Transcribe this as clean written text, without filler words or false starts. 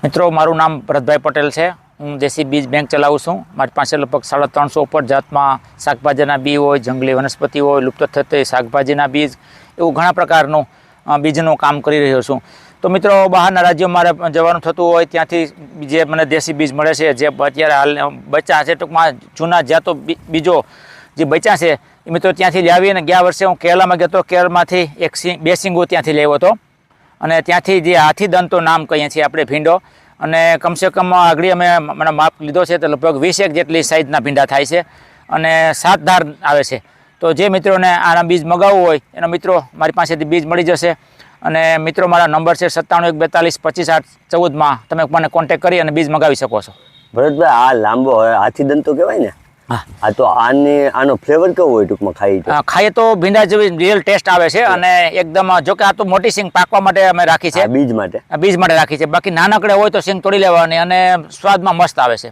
મિત્રો, મારું નામ ભરતભાઈ પટેલ છે. હું દેશી બીજ બેંક ચલાવું છું. મારી પાસે લગભગ 350 ઉપર જાતમાં શાકભાજીના બી હોય, જંગલી વનસ્પતિ હોય, લુપ્ત થતી શાકભાજીના બીજ, એવું ઘણા પ્રકારનું બીજનું કામ કરી રહ્યો છું. તો મિત્રો, બહારના રાજ્યોમાં મારે જવાનું થતું હોય ત્યાંથી જે મને દેશી બીજ મળે છે, જે અત્યારે હાલ બચ્યા છે, ટૂંકમાં જૂના જાતો બીજો જે બચ્યા છે એ મિત્રો ત્યાંથી લાવી. અને ગયા વર્ષે હું કેરળમાં ગયો હતો. કેરળમાંથી બે સિંગો ત્યાંથી લેવો હતો. અને ત્યાંથી જે હાથી દંતનો નામ કહીએ છીએ આપણે, ભીંડો, અને કમસે કમ આગળ અમે મને માપ લીધો છે તો લગભગ 20 જેટલી સાઇઝના ભીંડા થાય છે અને 7 ધાર આવે છે. તો જે મિત્રોને આના બીજ મગાવવું હોય એનો મિત્રો મારી પાસેથી બીજ મળી જશે. અને મિત્રો, મારા નંબર છે 9712452814. તમે મને કોન્ટેક કરી અને બીજ મગાવી શકો છો. ભરતભાઈ, આ લાંબો હાથી દંત તો કહેવાય ને? હા, તો આનો ફ્લેવર કેવો હોય ટૂંકમાં ખાઈએ તો ભીંડા જેવી રિયલ ટેસ્ટ આવે છે. અને એકદમ, જો કે આ તો મોટી સિંગ પાકવા માટે અમે રાખી છે, બીજ માટે રાખી છે. બાકી નાનકડે હોય તો સિંગ તોડી લેવાની અને સ્વાદમાં મસ્ત આવે છે.